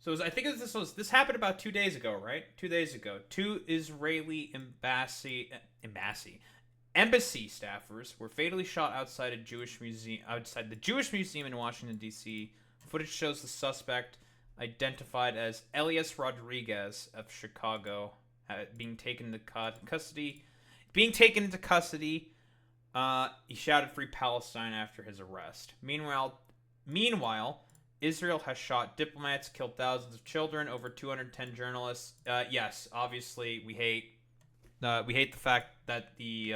I think this happened about 2 days ago, right? 2 days ago, two Israeli embassy staffers were fatally shot outside the Jewish Museum in Washington D.C. Footage shows the suspect, identified as Elias Rodriguez of Chicago, being taken into custody. He shouted "Free Palestine" after his arrest. Meanwhile, Israel has shot diplomats, killed thousands of children, over 210 journalists. Yes, obviously we hate the fact that the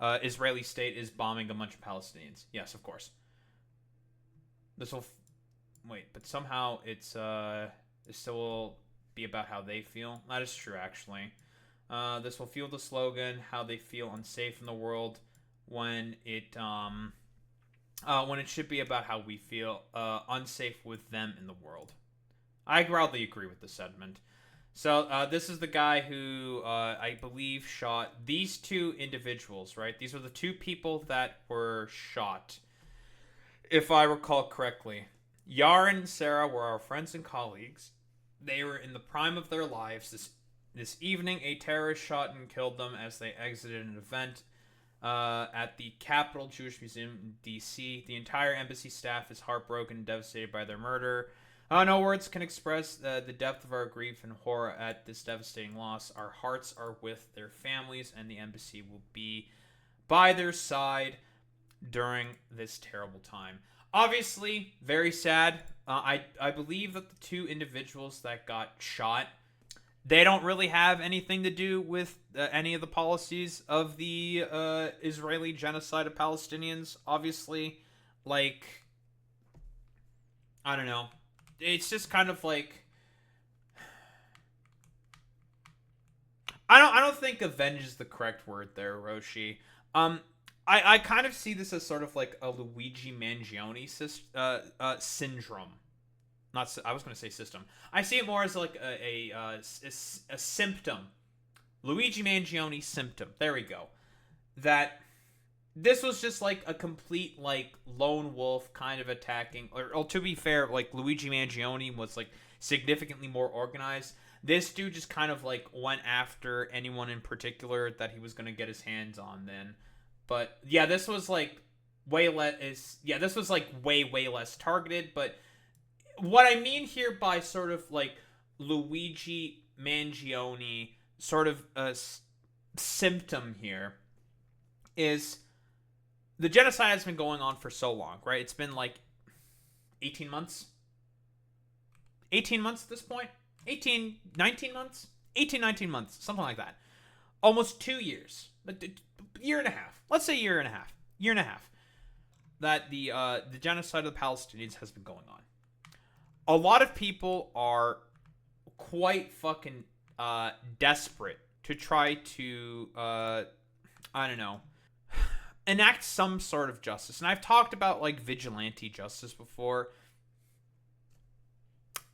Israeli state is bombing a bunch of Palestinians. Yes, of course. But somehow it still will be about how they feel. That is true, actually. This will fuel the slogan "How they feel unsafe in the world," when it should be about how we feel unsafe with them in the world. I broadly agree with this sentiment. So this is the guy who I believe shot these two individuals, right? These were the two people that were shot, if I recall correctly. Yar and Sarah were our friends and colleagues. They were in the prime of their lives. This evening, a terrorist shot and killed them as they exited an event at the Capitol Jewish Museum in D.C. The entire embassy staff is heartbroken and devastated by their murder. No words can express the depth of our grief and horror at this devastating loss. Our hearts are with their families, and the embassy will be by their side during this terrible time. Obviously, very sad. I believe that the two individuals that got shot, they don't really have anything to do with any of the policies of the Israeli genocide of Palestinians. Obviously, like, I don't know. It's just kind of like, I don't think avenge is the correct word there, Roshi. I kind of see this as sort of like a Luigi Mangione syndrome. I was going to say system. I see it more as like a symptom. Luigi Mangione symptom. There we go. That this was just like a complete like lone wolf kind of attacking. Or to be fair, like Luigi Mangione was like significantly more organized. This dude just kind of like went after anyone in particular that he was going to get his hands on then. But yeah, this was like way less targeted, but what I mean here by sort of like Luigi Mangione sort of a symptom here is the genocide has been going on for so long, right? It's been like 18 months. 18 months at this point? 19 months? 19 months, something like that. Almost 2 years. Year and a half. Let's say year and a half. That the genocide of the Palestinians has been going on. A lot of people are quite fucking desperate to try to, I don't know, enact some sort of justice. And I've talked about, like, vigilante justice before.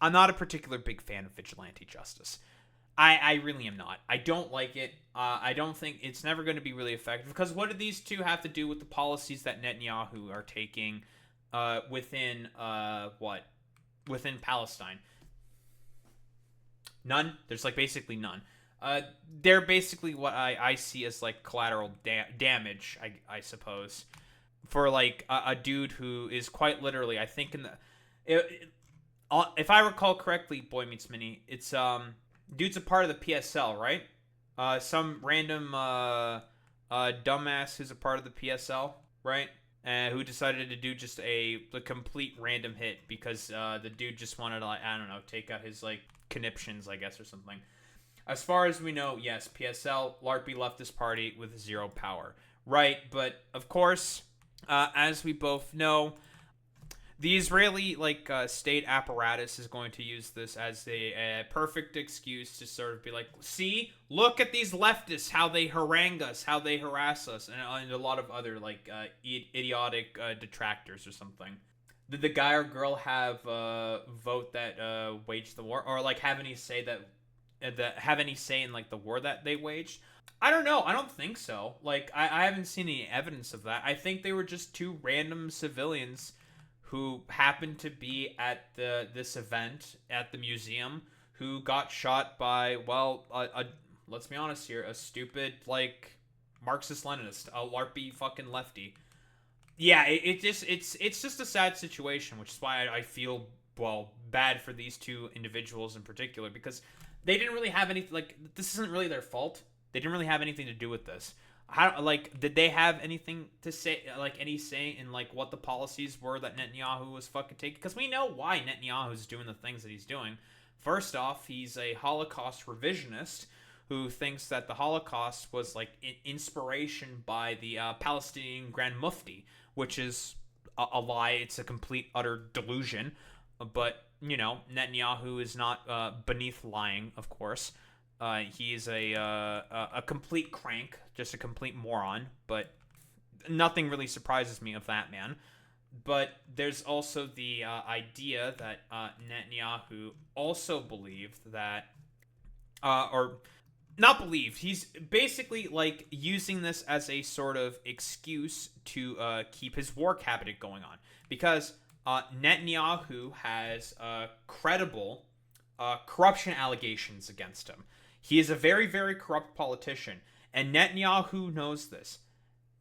I'm not a particular big fan of vigilante justice. I really am not. I don't like it. I don't think it's never going to be really effective. Because what do these two have to do with the policies that Netanyahu are taking within Palestine? None. There's like basically none. They're basically what I see as like collateral damage, I suppose, for like a dude who is quite literally, I think if I recall correctly, Boy Meets Mini, it's dude's a part of the PSL, right? Some random dumbass who's a part of the PSL, right? Who decided to do just a complete random hit because the dude just wanted to, like, I don't know, take out his, like, conniptions, I guess, or something. As far as we know, yes, PSL, LARPy leftist party with zero power. Right, but, of course, as we both know, the Israeli state apparatus is going to use this as a perfect excuse to sort of be like, see, look at these leftists, how they harangue us, how they harass us, and a lot of other idiotic detractors or something. Did the guy or girl have a vote that waged the war, or like have any say in like the war that they waged? I don't know. I don't think so. Like I haven't seen any evidence of that. I think they were just two random civilians who happened to be at this event at the museum who got shot by, well, let's be honest here, a stupid, like, Marxist-Leninist, a LARPy fucking lefty. Yeah, it's just a sad situation, which is why I feel, well, bad for these two individuals in particular, because they didn't really have any, like, this isn't really their fault. They didn't really have anything to do with this. How, like, did they have anything to say, like, any say in, like, what the policies were that Netanyahu was fucking taking? Because we know why Netanyahu's doing the things that he's doing. First off, he's a Holocaust revisionist who thinks that the Holocaust was, like, inspiration by the Palestinian Grand Mufti, which is a lie. It's a complete, utter delusion. But, you know, Netanyahu is not beneath lying, of course. He's a complete crank, just a complete moron, but nothing really surprises me of that man. But there's also the idea that Netanyahu also believed that, or not believed, he's basically like using this as a sort of excuse to keep his war cabinet going on. Because Netanyahu has credible corruption allegations against him. He is a very, very corrupt politician, and Netanyahu knows this.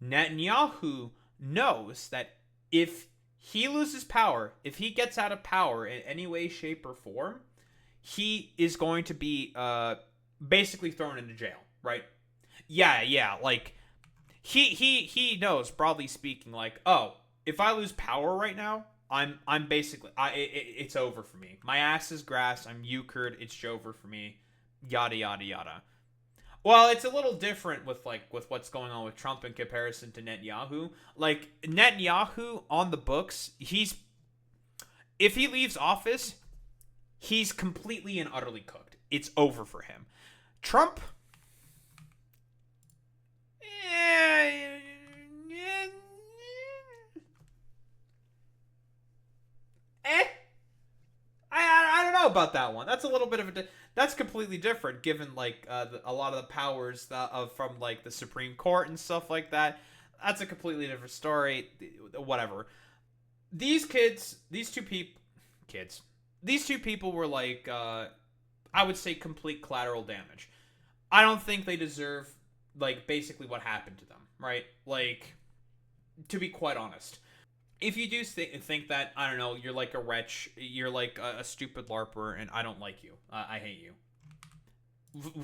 Netanyahu knows that if he loses power, if he gets out of power in any way, shape, or form, he is going to be basically thrown into jail, right? Yeah, like he knows, broadly speaking, like, oh, if I lose power right now, I'm basically it's over for me. My ass is grass. I'm euchred. It's over for me. Yada yada yada. Well, it's a little different with what's going on with Trump in comparison to Netanyahu. Like, Netanyahu on the books, if he leaves office, he's completely and utterly cooked. It's over for him. Trump, I don't know about that one. That's a little bit of that's completely different, given like a lot of the powers from like the Supreme Court and stuff like that. That's a completely different story. Whatever. These two people were like, I would say, complete collateral damage. I don't think they deserve, like, basically what happened to them, right? Like, to be quite honest. If you do think that, I don't know, you're like a wretch, you're like a stupid LARPer, and I don't like you. I hate you.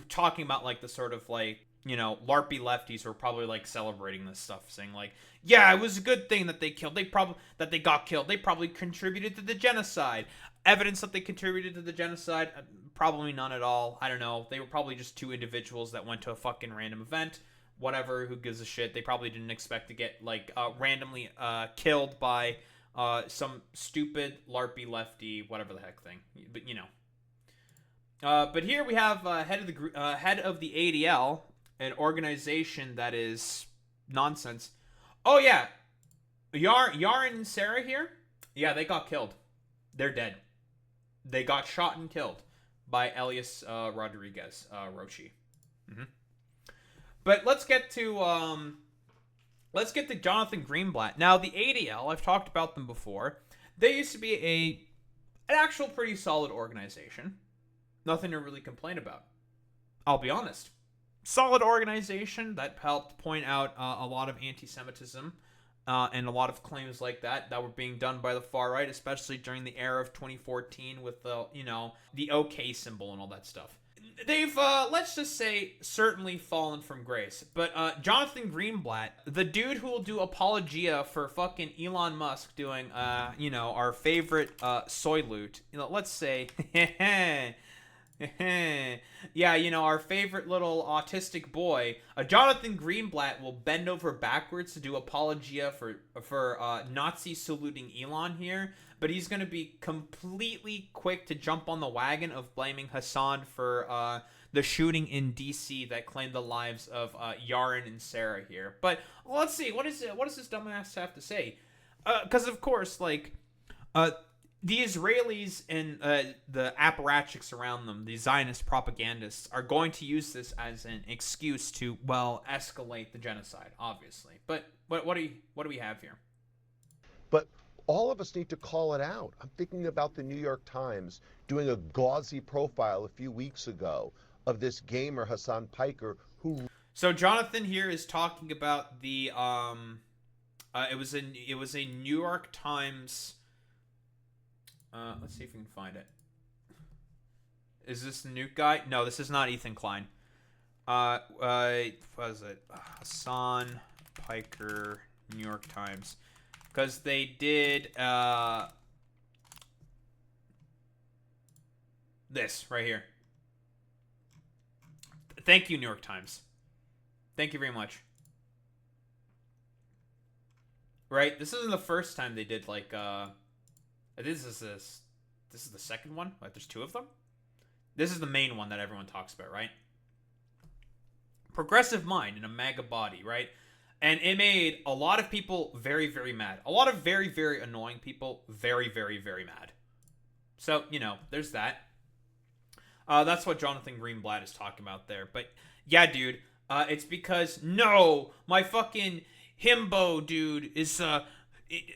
Talking about, like, the sort of, like, you know, LARPy lefties who are probably, like, celebrating this stuff, saying, like, yeah, it was a good thing that they got killed. They probably contributed to the genocide. Evidence that they contributed to the genocide? Probably none at all. I don't know. They were probably just two individuals that went to a fucking random event. Whatever, who gives a shit? They probably didn't expect to get, like, randomly killed by some stupid LARPy lefty, whatever the heck thing. But, you know. But here we have head of the ADL, an organization that is nonsense. Oh, yeah. Yaron and Sarah here? Yeah, they got killed. They're dead. They got shot and killed by Elias Rodriguez Rochi. Mm-hmm. But let's get to Jonathan Greenblatt. Now, the ADL, I've talked about them before. They used to be an actual pretty solid organization. Nothing to really complain about. I'll be honest. Solid organization that helped point out a lot of anti-Semitism and a lot of claims like that were being done by the far right, especially during the era of 2014 with the OK symbol and all that stuff. They've, let's just say, certainly fallen from grace. But Jonathan Greenblatt, the dude who will do apologia for fucking Elon Musk doing, our favorite soyulte, let's say, yeah, our favorite little autistic boy, Jonathan Greenblatt will bend over backwards to do apologia for Nazi saluting Elon here, but he's going to be completely quick to jump on the wagon of blaming Hassan for the shooting in DC that claimed the lives of Yaron and Sarah here. But let's see, what does this dumbass have to say? Because of course, like, the Israelis and the apparatchiks around them, the Zionist propagandists, are going to use this as an excuse to, well, escalate the genocide, obviously. But what do we have here? But all of us need to call it out. I'm thinking about the New York Times doing a gauzy profile a few weeks ago of this gamer Hasan Piker who. So Jonathan here is talking about the it was a New York Times. Let's see if we can find it. Is this the nuke guy? No, this is not Ethan Klein. What was it? Hasan Piker, New York Times, because they did this right here. Thank you, New York Times. Thank you very much. Right, this isn't the first time they did like this is the second one. Like, there's two of them. This is the main one that everyone talks about, right? Progressive mind in a MAGA body, right? And it made a lot of people very, very mad. A lot of very, very annoying people very, very, very mad. So, you know, there's that. That's what Jonathan Greenblatt is talking about there. But yeah, dude, it's because no, my fucking himbo dude is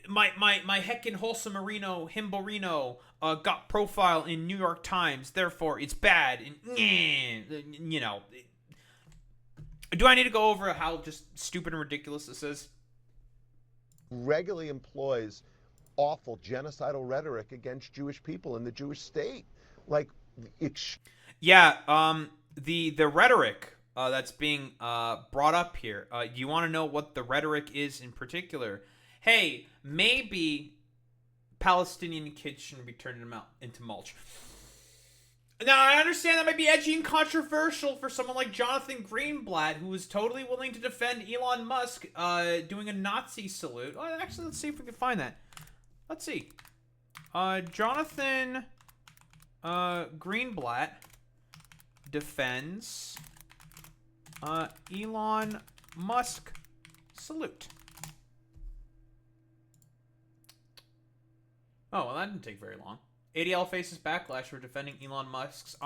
my heckin' wholesome Marino himborino got profile in New York Times, therefore it's bad. And you know, do I need to go over how just stupid and ridiculous this is? Regularly employs awful genocidal rhetoric against Jewish people in the Jewish state. Like, yeah, the rhetoric that's being brought up here. You want to know what the rhetoric is in particular? Hey, maybe Palestinian kids shouldn't be turned into mulch. Now, I understand that might be edgy and controversial for someone like Jonathan Greenblatt, who is totally willing to defend Elon Musk doing a Nazi salute. Oh, actually, let's see if we can find that. Let's see. Jonathan Greenblatt defends Elon Musk salute. Oh, well, that didn't take very long. ADL faces backlash for defending Elon Musk's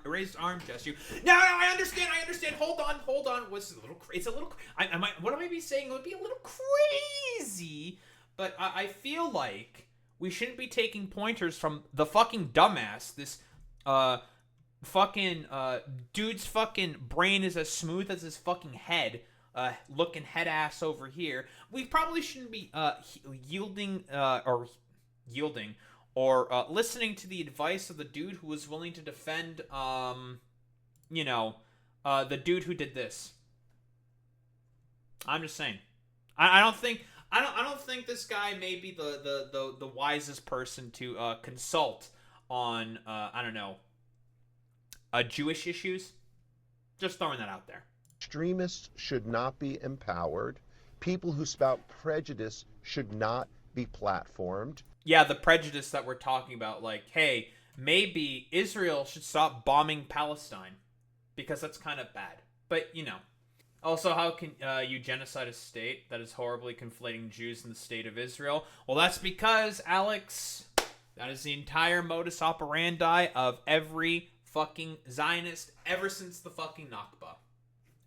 raised arm gesture. No, I understand. Hold on. It's a little. What I might be saying would be a little crazy, but I feel like we shouldn't be taking pointers from the fucking dumbass. This fucking dude's fucking brain is as smooth as his fucking head. Looking head ass over here. We probably shouldn't be yielding or listening to the advice of the dude who was willing to defend, the dude who did this. I'm just saying. I don't think this guy may be the wisest person to consult on Jewish issues. Just throwing that out there. Extremists should not be empowered. People who spout prejudice should not be platformed. Yeah, the prejudice that we're talking about, like, hey, maybe Israel should stop bombing Palestine because that's kind of bad. But, you know. Also, how can you genocide a state that is horribly conflating Jews in the state of Israel? Well, that's because, Alex, that is the entire modus operandi of every fucking Zionist ever since the fucking Nakba.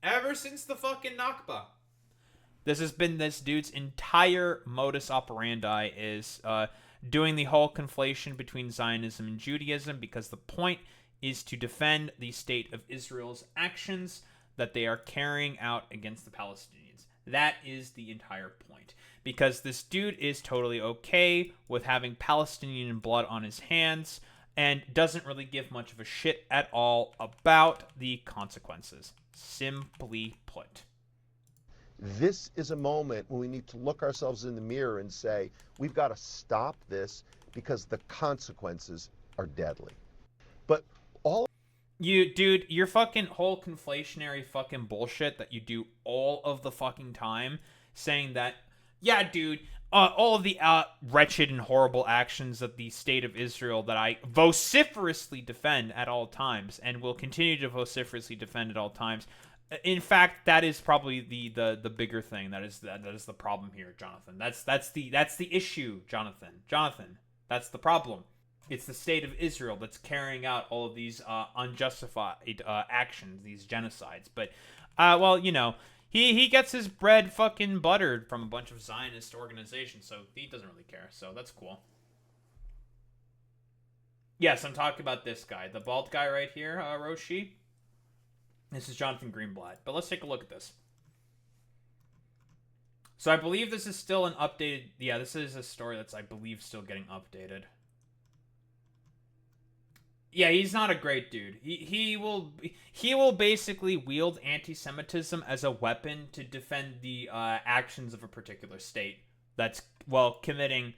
Ever since the fucking Nakba. This has been this dude's entire modus operandi is doing the whole conflation between Zionism and Judaism because the point is to defend the state of Israel's actions that they are carrying out against the Palestinians. That is the entire point. Because this dude is totally okay with having Palestinian blood on his hands and doesn't really give much of a shit at all about the consequences. Simply put. This is a moment when we need to look ourselves in the mirror and say, we've got to stop this because the consequences are deadly. But your fucking whole conflationary fucking bullshit that you do all of the fucking time, saying that, yeah, dude, all of the wretched and horrible actions of the state of Israel that I vociferously defend at all times and will continue to vociferously defend at all times. In fact, that is probably the bigger thing. That is the problem here, Jonathan. That's the issue, Jonathan. Jonathan, that's the problem. It's the state of Israel that's carrying out all of these unjustified actions, these genocides. But, well, you know, He gets his bread fucking buttered from a bunch of Zionist organizations, so he doesn't really care. So that's cool. Yes, I'm talking about this guy, the bald guy right here, Roshi. This is Jonathan Greenblatt. But let's take a look at this. So I believe this is still an updated... Yeah, this is a story that's, I believe, still getting updated. Yeah, he's not a great dude. He will basically wield anti-Semitism as a weapon to defend the actions of a particular state that's, well, committing,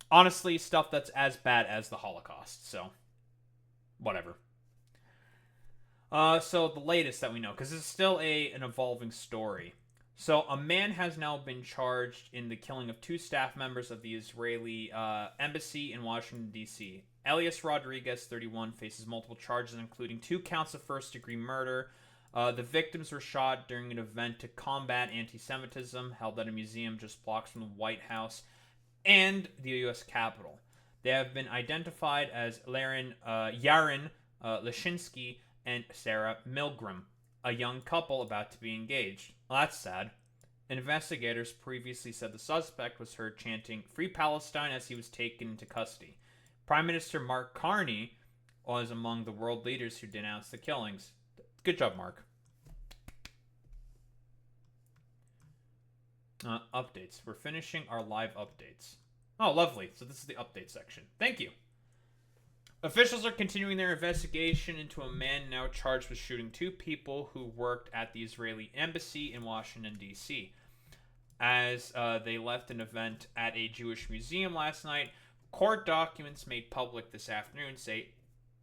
honestly, stuff that's as bad as the Holocaust. So, whatever. So the latest that we know, because it's still an evolving story. So a man has now been charged in the killing of 2 staff members of the Israeli embassy in Washington, D.C. Elias Rodriguez, 31, faces multiple charges, including 2 counts of first-degree murder. The victims were shot during an event to combat anti-Semitism held at a museum just blocks from the White House and the U.S. Capitol. They have been identified as Yaron Lashinsky and Sarah Milgram, a young couple about to be engaged. Well, that's sad. Investigators previously said the suspect was heard chanting "Free Palestine" as he was taken into custody. Prime Minister Mark Carney was among the world leaders who denounced the killings. Good job, Mark. Updates. We're finishing our live updates. Oh, lovely. So this is the update section. Thank you. Officials are continuing their investigation into a man now charged with shooting 2 people who worked at the Israeli embassy in Washington, D.C. As they left an event at a Jewish museum last night, court documents made public this afternoon say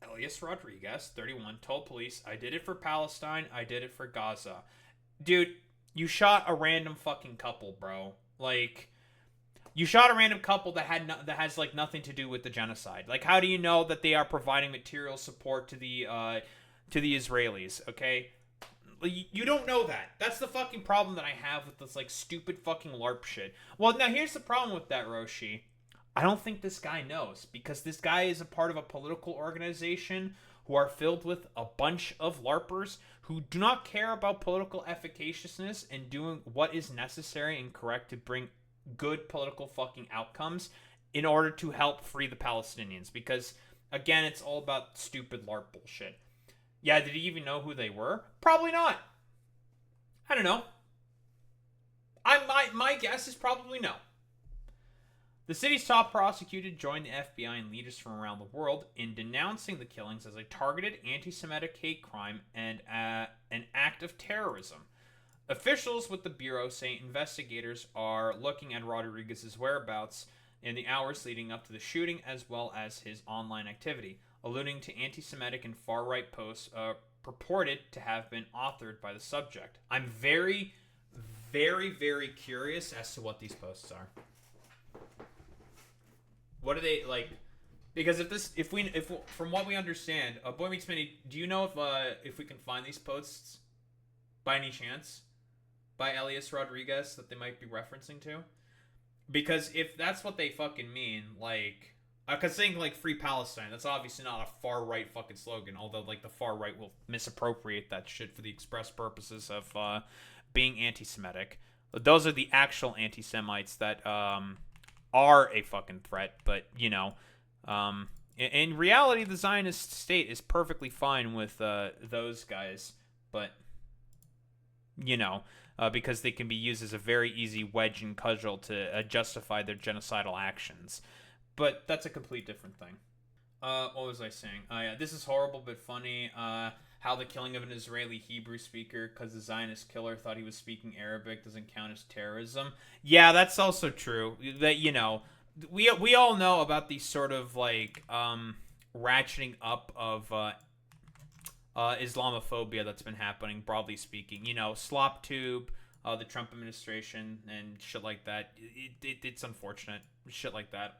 Elias Rodriguez, 31, told police, "I did it for Palestine, I did it for Gaza." Dude, you shot a random fucking couple, bro. Like, you shot a random couple that has like nothing to do with the genocide. Like, how do you know that they are providing material support to the Israelis? Okay, you don't know that. That's the fucking problem that I have with this like stupid fucking LARP shit. Well, now here's the problem with that, Roshi. I don't think this guy knows, because this guy is a part of a political organization who are filled with a bunch of LARPers who do not care about political efficaciousness and doing what is necessary and correct to bring good political fucking outcomes in order to help free the Palestinians. Because, again, it's all about stupid LARP bullshit. Yeah, did he even know who they were? Probably not. I don't know. My guess is probably no. The city's top prosecutor joined the FBI and leaders from around the world in denouncing the killings as a targeted anti-Semitic hate crime and an act of terrorism. Officials with the Bureau say investigators are looking at Rodriguez's whereabouts in the hours leading up to the shooting, as well as his online activity, alluding to anti-Semitic and far-right posts purported to have been authored by the subject. I'm very, very, very curious as to what these posts are. What are they like? Because if from what we understand, Boy Meets Minnie, do you know if we can find these posts by any chance by Elias Rodriguez that they might be referencing to? Because if that's what they fucking mean, like, because saying like "Free Palestine," that's obviously not a far right fucking slogan. Although like the far right will misappropriate that shit for the express purposes of being anti-Semitic. Those are the actual anti-Semites that are a fucking threat, but you know, in reality, the Zionist state is perfectly fine with those guys, but you know, because they can be used as a very easy wedge and cudgel to justify their genocidal actions. But that's a complete different thing. What was I saying? Yeah, this is horrible but funny. How the killing of an Israeli Hebrew speaker because the Zionist killer thought he was speaking Arabic doesn't count as terrorism. Yeah, that's also true. That, you know, we all know about these sort of like ratcheting up of Islamophobia that's been happening, broadly speaking. You know, SlopTube, the Trump administration, and shit like that. It's unfortunate. Shit like that.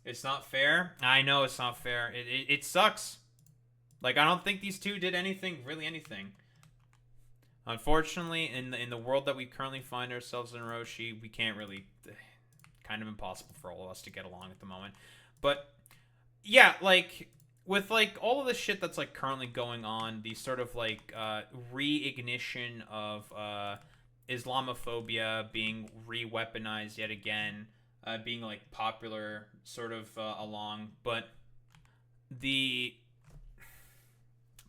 It's not fair. I know it's not fair. It sucks. Like, I don't think these two did anything, really anything. Unfortunately, in the world that we currently find ourselves in, Roshi, we can't really... Kind of impossible for all of us to get along at the moment. But, yeah, like, with like all of the shit that's like currently going on, the sort of like reignition of Islamophobia being re-weaponized yet again, being like popular sort of along, but I'm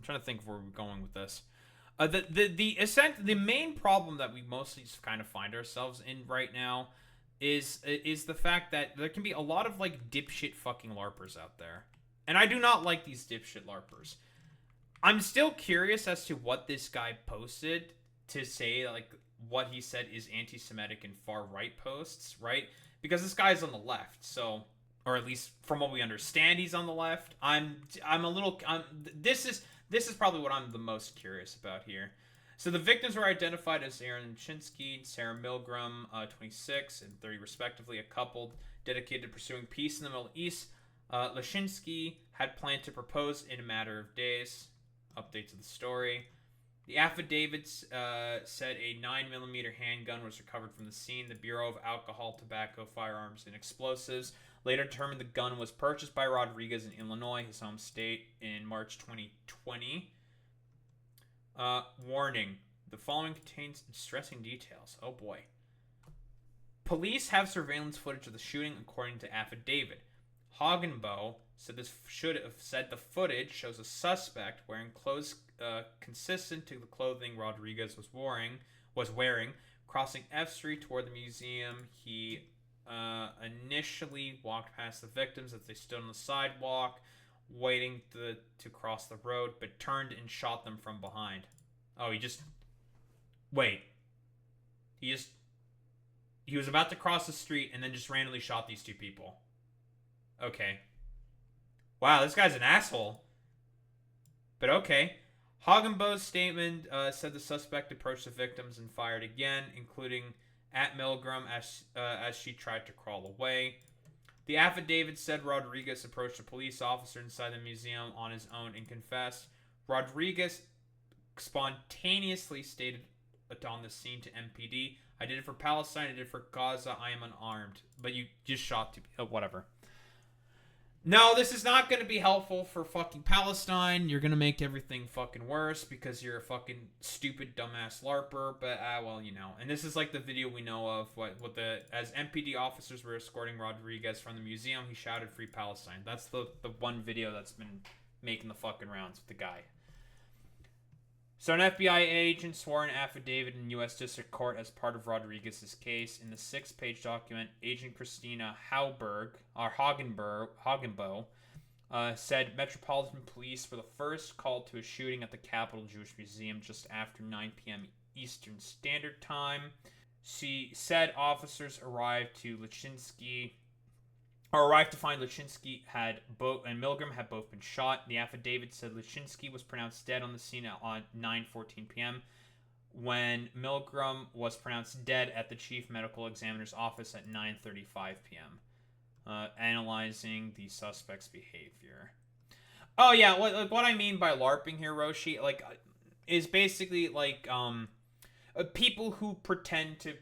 trying to think of where we're going with this. The main problem that we mostly just kind of find ourselves in right now is the fact that there can be a lot of like dipshit fucking LARPers out there. And I do not like these dipshit LARPers. I'm still curious as to what this guy posted to say, like, what he said is anti-Semitic and far-right posts, right? Because this guy's on the left, so, or at least from what we understand, he's on the left. This is probably what I'm the most curious about here. So the victims were identified as Aaron Chinsky and Sarah Milgram, 26 and 30 respectively, a couple dedicated to pursuing peace in the Middle East. Lashinsky had planned to propose in a matter of days. Updates of the story. The affidavits said a 9mm handgun was recovered from the scene. The Bureau of Alcohol, Tobacco, Firearms, and Explosives later determined the gun was purchased by Rodriguez in Illinois, his home state, in March 2020. Warning. The following contains distressing details. Oh boy. Police have surveillance footage of the shooting according to affidavit. Hagenbo said this should have said the footage shows a suspect wearing clothes consistent to the clothing Rodriguez was wearing, crossing F Street toward the museum. He initially walked past the victims as they stood on the sidewalk, waiting to cross the road, but turned and shot them from behind. Oh, he was about to cross the street and then just randomly shot these two people. Okay. Wow, this guy's an asshole. But okay. Hagenbo's statement said the suspect approached the victims and fired again, including at Milgram as she tried to crawl away. The affidavit said Rodriguez approached a police officer inside the museum on his own and confessed. Rodriguez spontaneously stated on the scene to MPD, "I did it for Palestine, I did it for Gaza, I am unarmed." But you just shot two whatever. No, this is not going to be helpful for fucking Palestine. You're going to make everything fucking worse because you're a fucking stupid dumbass LARPer. But, well, you know. And this is like the video we know of. As MPD officers were escorting Rodriguez from the museum, he shouted, "Free Palestine." That's the one video that's been making the fucking rounds with the guy. So an FBI agent swore an affidavit in U.S. District Court as part of Rodriguez's case. In the 6-page document, Agent Christina Hagenbo said Metropolitan Police were the first called to a shooting at the Capitol Jewish Museum just after 9 p.m. Eastern Standard Time. She said officers arrived to find Lashinsky and Milgram had both been shot. The affidavit said Lashinsky was pronounced dead on the scene at 9:14 p.m. when Milgram was pronounced dead at the chief medical examiner's office at 9:35 p.m. Analyzing the suspect's behavior. Oh yeah, what I mean by LARPing here, Roshi, is basically people who pretend to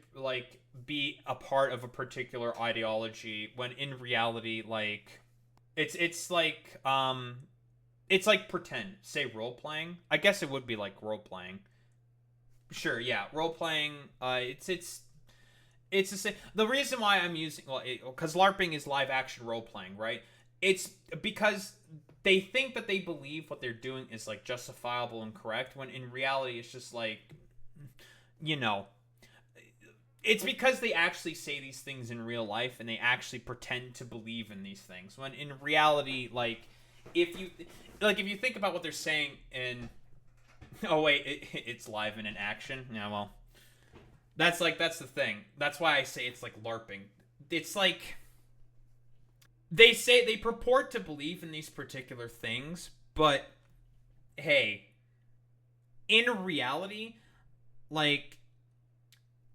be a part of a particular ideology when in reality it's like pretend, say role playing. I guess it would be like role playing. Sure, yeah, role playing. It's the same. The reason why I'm using because LARPing is live action role playing, right? It's because they think that they believe what they're doing is justifiable and correct when in reality it's just it's because they actually say these things in real life and they actually pretend to believe in these things when in reality if you think about what they're saying in it's live and in action. Yeah, well, that's the thing. That's why I say it's like LARPing. It's they purport to believe in these particular things, but hey, in reality,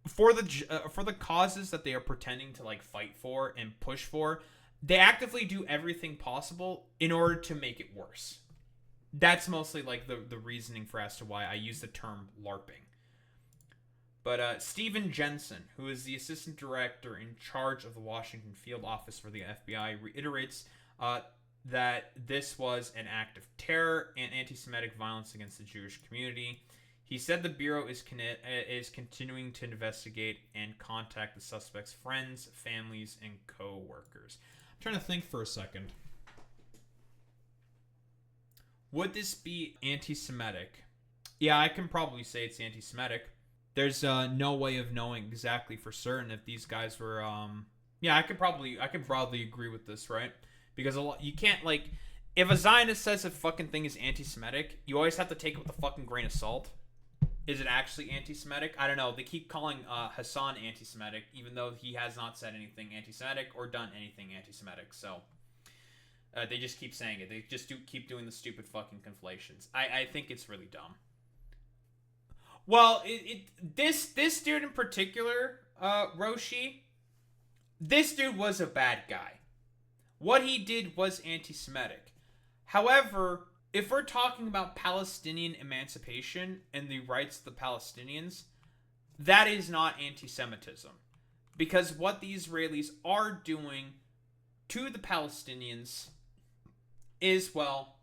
for the causes that they are pretending to fight for and push for, they actively do everything possible in order to make it worse. That's mostly the reasoning for as to why I use the term LARPing. But Stephen Jensen, who is the assistant director in charge of the Washington field office for the FBI, reiterates that this was an act of terror and anti-Semitic violence against the Jewish community. He said the Bureau is continuing to investigate and contact the suspects' friends, families, and co-workers. I'm trying to think for a second. Would this be anti-Semitic? Yeah, I can probably say it's anti-Semitic. There's no way of knowing exactly for certain if these guys were. Yeah, I could probably agree with this, right? Because you can't, like, if a Zionist says a fucking thing is anti-Semitic, you always have to take it with a fucking grain of salt. Is it actually anti-Semitic? I don't know. They keep calling Hasan anti-Semitic, even though he has not said anything anti-Semitic or done anything anti-Semitic. So they just keep saying it. They just keep doing the stupid fucking conflations. I think it's really dumb. Well, this dude in particular, Roshi, this dude was a bad guy. What he did was anti-Semitic. However, if we're talking about Palestinian emancipation and the rights of the Palestinians, that is not anti-Semitism. Because what the Israelis are doing to the Palestinians is, well,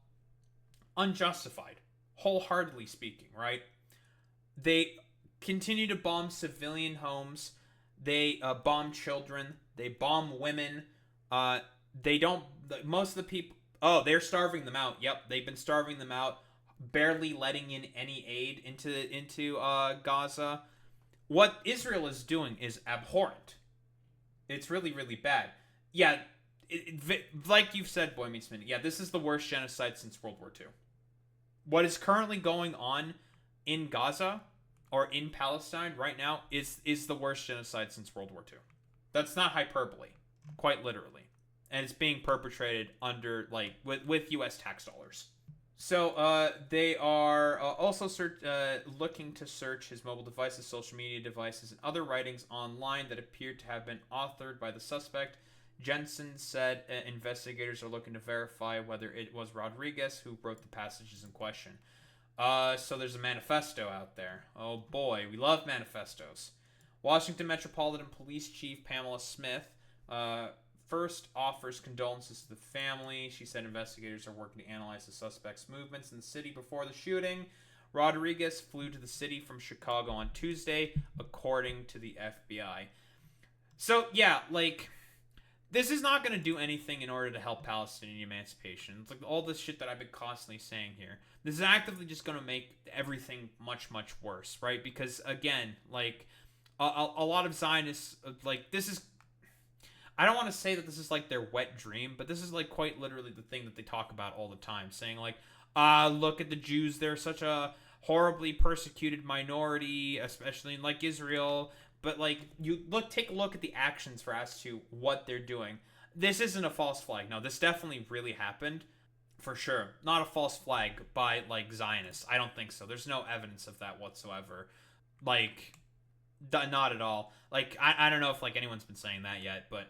unjustified. Wholeheartedly speaking, right? They continue to bomb civilian homes. They bomb children. They bomb women. They don't... Most of the people... Oh, they're starving them out. Yep, they've been starving them out. Barely letting in any aid into Gaza. What Israel is doing is abhorrent. It's really, really bad. Yeah, like you've said, Boy Meets Minute, yeah, this is the worst genocide since World War II. What is currently going on in Gaza or in Palestine right now is the worst genocide since World War II. That's not hyperbole, quite literally. And it's being perpetrated under, like, with U.S. tax dollars. So they are also looking to search his mobile devices, social media devices, and other writings online that appeared to have been authored by the suspect. Jensen said investigators are looking to verify whether it was Rodriguez who wrote the passages in question. So there's a manifesto out there. Oh boy, we love manifestos. Washington Metropolitan Police Chief Pamela Smith first offers condolences to the family. She said investigators are working to analyze the suspect's movements in the city before the shooting. Rodriguez flew to the city from Chicago on Tuesday, according to the FBI. So, yeah, like, this is not going to do anything in order to help Palestinian emancipation. It's like all this shit that I've been constantly saying here. This is actively just going to make everything much, much worse, right? Because, again, like, a lot of Zionists, like, this is... I don't want to say that this is like their wet dream, but this is like quite literally the thing that they talk about all the time, saying like, look at the Jews, they're such a horribly persecuted minority, especially in like Israel. But like, take a look at the actions for as to what they're doing. This isn't a false flag. No, this definitely really happened, for sure. Not a false flag by like Zionists. I don't think so. There's no evidence of that whatsoever. Like, not at all. Like, I don't know if like anyone's been saying that yet, but.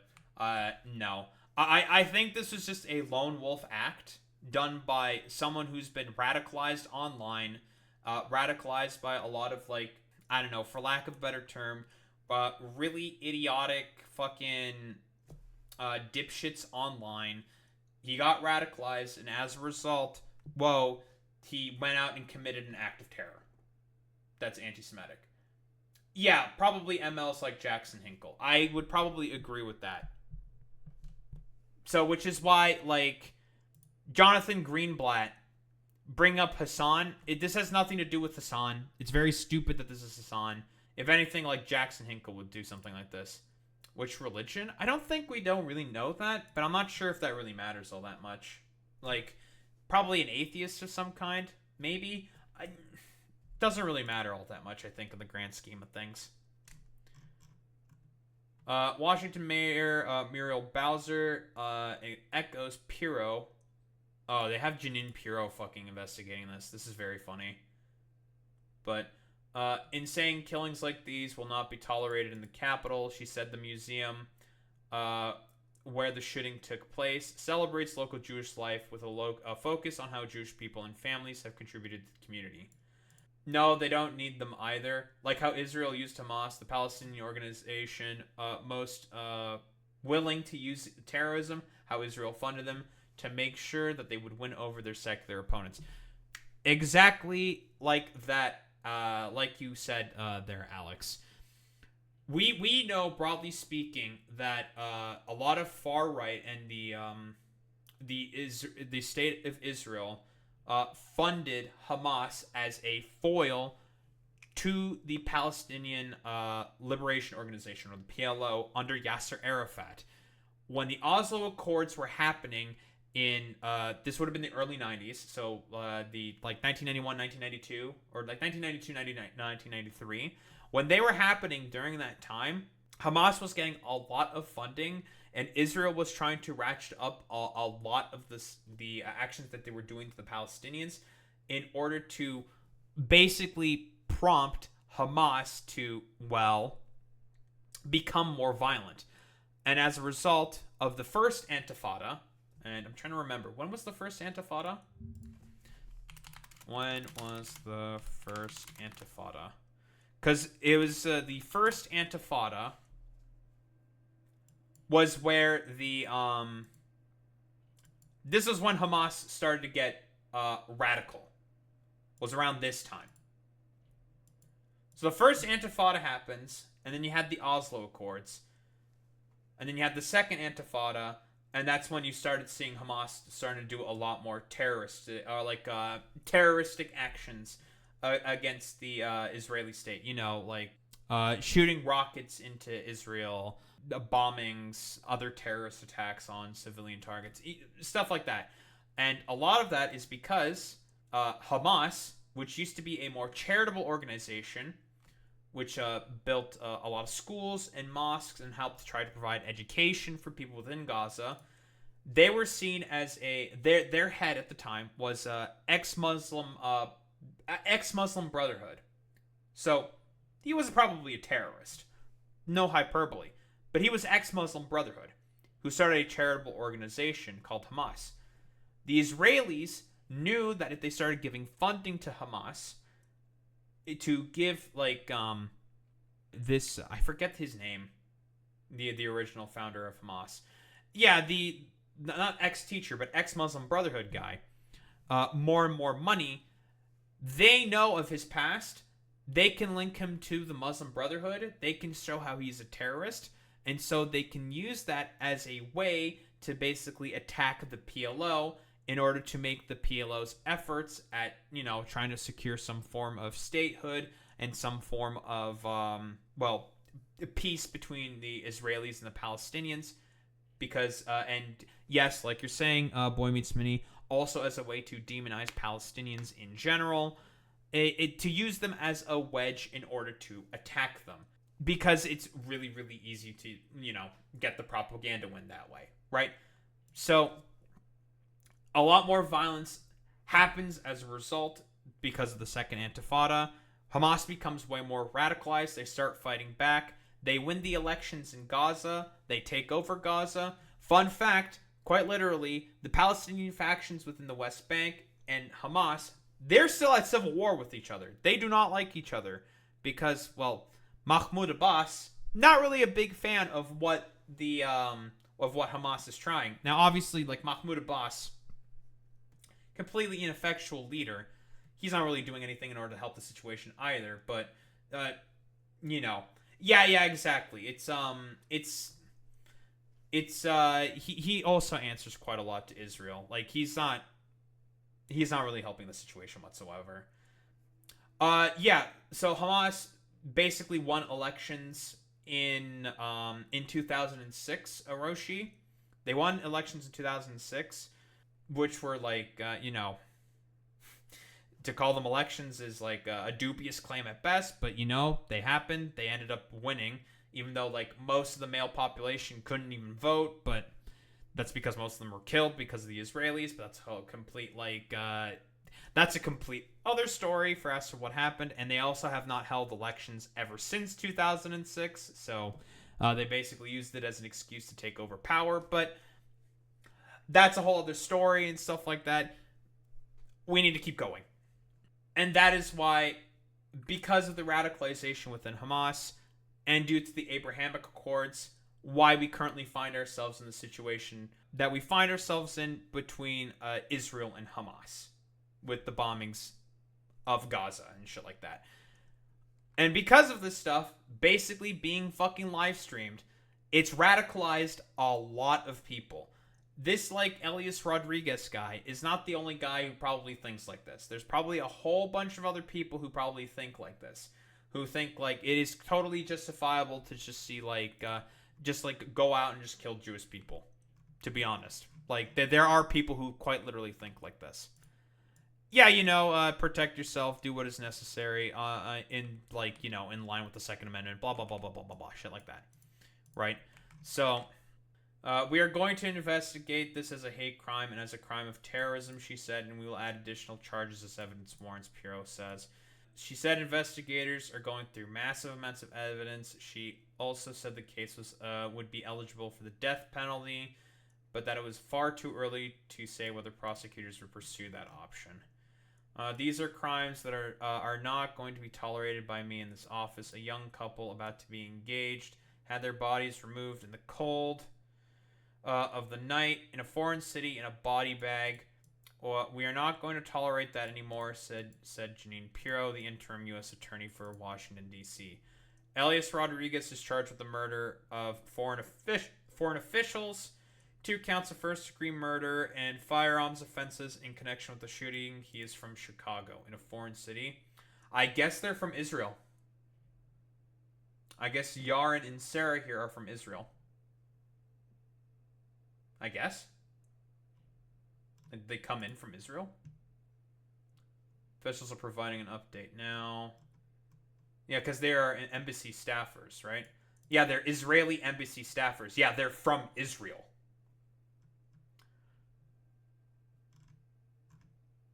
No. I think this was just a lone wolf act done by someone who's been radicalized online, radicalized by a lot of, like, I don't know, for lack of a better term, really idiotic fucking dipshits online. He got radicalized, and as a result, he went out and committed an act of terror. That's anti-Semitic. Yeah, probably MLs like Jackson Hinkle. I would probably agree with that. So, which is why, like, Jonathan Greenblatt bring up Hasan. This has nothing to do with Hasan. It's very stupid that this is Hasan. If anything, like, Jackson Hinkle would do something like this. Which religion? I don't think we don't really know that, but I'm not sure if that really matters all that much. Like, probably an atheist of some kind, maybe. Doesn't really matter all that much, I think, in the grand scheme of things. Washington Mayor Muriel Bowser echoes Pirro. Oh, they have Jeanine Pirro fucking investigating this. This is very funny. But insane killings like these will not be tolerated in the Capitol. She said the museum where the shooting took place celebrates local Jewish life with a focus on how Jewish people and families have contributed to the community. No, they don't need them either. Like how Israel used Hamas, the Palestinian organization most willing to use terrorism, how Israel funded them. to make sure that they would win over their secular opponents. Exactly like that, like you said there, Alex. We know, broadly speaking, that a lot of far right and the state of Israel funded Hamas as a foil to the Palestinian Liberation Organization, or the PLO, under Yasser Arafat. When the Oslo Accords were happening in this would have been the early 90s, so the 1991, 1992, or 1992, 1993. When they were happening during that time, Hamas was getting a lot of funding, and Israel was trying to ratchet up a lot of the actions that they were doing to the Palestinians in order to basically prompt Hamas to, well, become more violent. And as a result of the first Intifada, and I'm trying to remember, when was the first Intifada? When was the first Intifada? Because it was the first Intifada was where the this was when Hamas started to get radical. Was around this time. So the first Intifada happens, and then you had the Oslo Accords, and then you had the second Intifada, and that's when you started seeing Hamas starting to do a lot more terroristic actions against the Israeli state. You know, like shooting rockets into Israel, bombings, other terrorist attacks on civilian targets, stuff like that. And a lot of that is because Hamas, which used to be a more charitable organization, which built a lot of schools and mosques and helped try to provide education for people within Gaza, they were seen as their head at the time was ex-Muslim Brotherhood. So he was probably a terrorist. No hyperbole. But he was ex-Muslim Brotherhood, who started a charitable organization called Hamas. The Israelis knew that if they started giving funding to Hamas, to give this, I forget his name, the original founder of Hamas. Yeah, the not ex-teacher, but ex-Muslim Brotherhood guy, more and more money. They know of his past. They can link him to the Muslim Brotherhood. They can show how he's a terrorist. And so they can use that as a way to basically attack the PLO in order to make the PLO's efforts at, trying to secure some form of statehood and some form of, peace between the Israelis and the Palestinians. Because, and yes, like you're saying, Boy Meets Mini, also as a way to demonize Palestinians in general, to use them as a wedge in order to attack them. Because it's really, really easy to, get the propaganda win that way, right? So, a lot more violence happens as a result because of the second Intifada. Hamas becomes way more radicalized. They start fighting back. They win the elections in Gaza. They take over Gaza. Fun fact, quite literally, the Palestinian factions within the West Bank and Hamas, they're still at civil war with each other. They do not like each other because, Mahmoud Abbas, not really a big fan of what what Hamas is trying. Now, obviously, Mahmoud Abbas, completely ineffectual leader, he's not really doing anything in order to help the situation either. But, yeah, exactly. He also answers quite a lot to Israel. He's not really helping the situation whatsoever. So Hamas basically won elections in 2006, Oroshi. They won elections in 2006, which were to call them elections is a dubious claim at best, but they happened. They ended up winning, even though most of the male population couldn't even vote, but that's because most of them were killed because of the Israelis. But that's a complete that's a complete other story for as to what happened. And they also have not held elections ever since 2006. So they basically used it as an excuse to take over power. But that's a whole other story and stuff like that. We need to keep going. And that is why, because of the radicalization within Hamas and due to the Abrahamic Accords, why we currently find ourselves in the situation that we find ourselves in between Israel and Hamas with the bombings of Gaza and shit like that. And because of this stuff basically being fucking live streamed, it's radicalized a lot of people. This, like, Elias Rodriguez guy is not the only guy who probably thinks like this. There's probably a whole bunch of other people who probably think like this. Who think, like, it is totally justifiable to just see, like, go out and just kill Jewish people. To be honest. Like, there are people who quite literally think like this. Yeah, protect yourself, do what is necessary, in line with the Second Amendment, blah, blah, blah, blah, blah, blah, blah, shit like that. Right? So, we are going to investigate this as a hate crime and as a crime of terrorism, she said, and we will add additional charges as evidence warrants, Pirro says. She said investigators are going through massive amounts of evidence. She also said the case would be eligible for the death penalty, but that it was far too early to say whether prosecutors would pursue that option. These are crimes that are not going to be tolerated by me in this office. A young couple about to be engaged had their bodies removed in the cold of the night in a foreign city in a body bag. We are not going to tolerate that anymore, said Jeanine Pirro, the interim U.S. attorney for Washington, D.C. Elias Rodriguez is charged with the murder of foreign officials, 2 counts of first-degree murder, and firearms offenses in connection with the shooting. He is from Chicago, in a foreign city. I guess they're from Israel. I guess Yaron and Sarah here are from Israel. I guess. They come in from Israel? Officials are providing an update now. Yeah, because they are embassy staffers, right? Yeah, they're Israeli embassy staffers. Yeah, they're from Israel.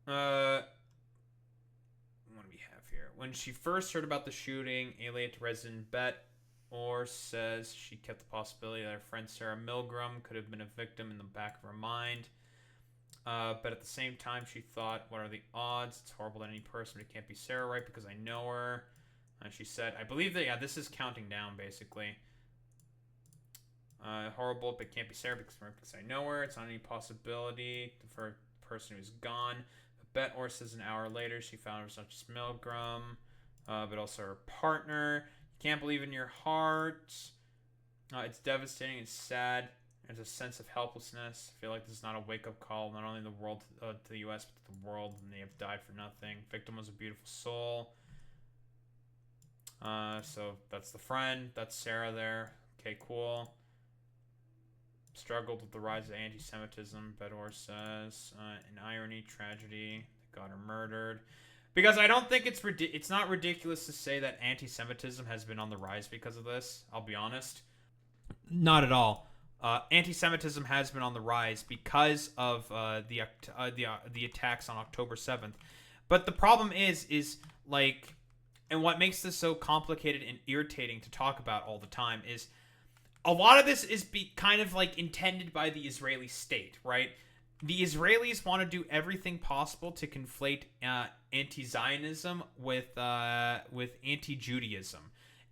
What do we have here? When she first heard about the shooting, Aliat resident Bet Orr says she kept the possibility that her friend Sarah Milgram could have been a victim in the back of her mind. But at the same time, she thought, what are the odds? It's horrible that any person, but it can't be Sarah, right? Because I know her. And she said, I believe that, yeah, this is counting down, basically. Horrible, but it can't be Sarah because I know her. It's not any possibility for a person who's gone. Bet Orr says an hour later, she found it was not just Milgram, but also her partner. You can't believe in your heart. It's devastating. It's sad. There's a sense of helplessness. I feel like this is not a wake-up call, not only the world to the U.S., but to the world, and they have died for nothing. Victim was a beautiful soul. So that's the friend. That's Sarah there. Okay, cool. Struggled with the rise of anti-Semitism, Bedor says. An irony, tragedy. They got her murdered. Because I don't think it's not ridiculous to say that anti-Semitism has been on the rise because of this. I'll be honest. Not at all. Anti-Semitism has been on the rise because of the attacks on October 7th. But the problem is like, and what makes this so complicated and irritating to talk about all the time is a lot of this is kind of like intended by the Israeli state, right? The Israelis want to do everything possible to conflate anti-Zionism with anti-Judaism.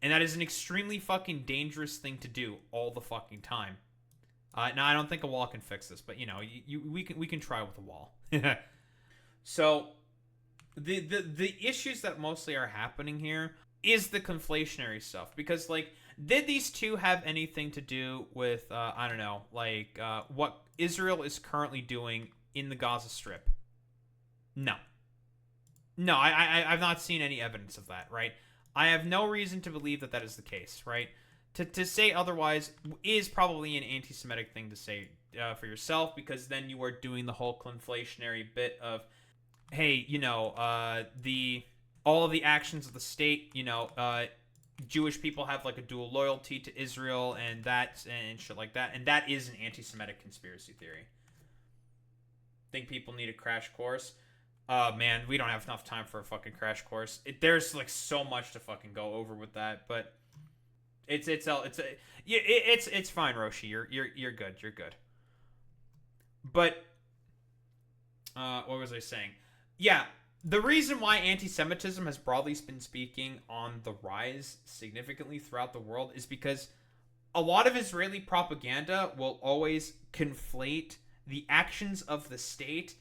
And that is an extremely fucking dangerous thing to do all the fucking time. Now, I don't think a wall can fix this, but, we can try with a wall. So, the issues that mostly are happening here is the conflationary stuff. Because, like, did these two have anything to do with, what Israel is currently doing in the Gaza Strip? No. No, I've not seen any evidence of that, right? I have no reason to believe that is the case, right? To say otherwise is probably an anti-Semitic thing to say for yourself, because then you are doing the whole conflationary bit of, hey, all of the actions of the state, Jewish people have like a dual loyalty to Israel and shit like that, and that is an anti-Semitic conspiracy theory. Think people need a crash course? Man, we don't have enough time for a fucking crash course. There's like so much to fucking go over with that, but it's fine, Roshi. You're good. You're good. But what was I saying? Yeah, the reason why anti-Semitism has broadly been speaking on the rise significantly throughout the world is because a lot of Israeli propaganda will always conflate the actions of the state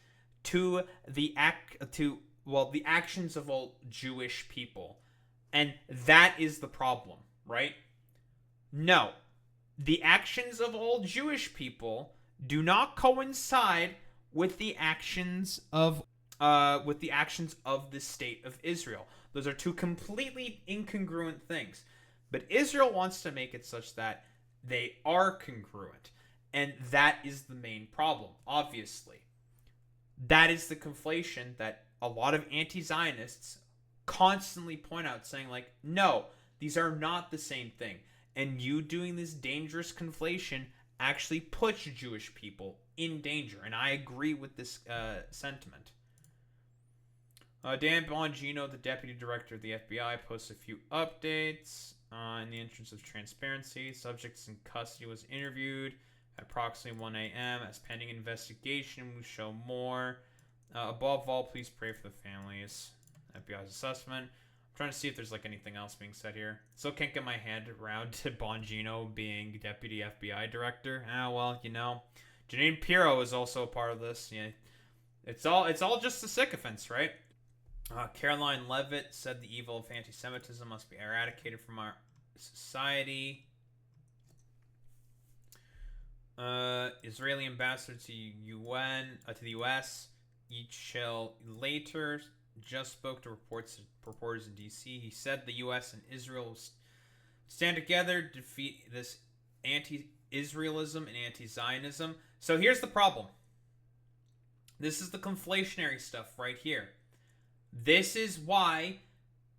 to the actions of all Jewish people. And that is the problem, right? No. The actions of all Jewish people do not coincide with the actions of the state of Israel. Those are two completely incongruent things. But Israel wants to make it such that they are congruent. And that is the main problem, obviously. That is the conflation that a lot of anti-Zionists constantly point out, saying like, no, these are not the same thing. And you doing this dangerous conflation actually puts Jewish people in danger. And I agree with this sentiment. Dan Bongino, the deputy director of the FBI, posts a few updates. In the interest of transparency, subjects in custody was interviewed at approximately 1 a.m. As pending investigation, we show more. Above all, please pray for the families. FBI's assessment. I'm trying to see if there's like anything else being said here. Still can't get my hand around to Bongino being deputy FBI director. Well, you know, Janine Pirro is also a part of this. Yeah, it's all just the sycophants, right? Caroline Levitt said the evil of anti-Semitism must be eradicated from our society. Israeli ambassador to the U.S. Yichel later just spoke to reporters in D.C. He said the U.S. and Israel stand together to defeat this anti-Israelism and anti-Zionism. So here's the problem. This is the conflationary stuff right here. This is why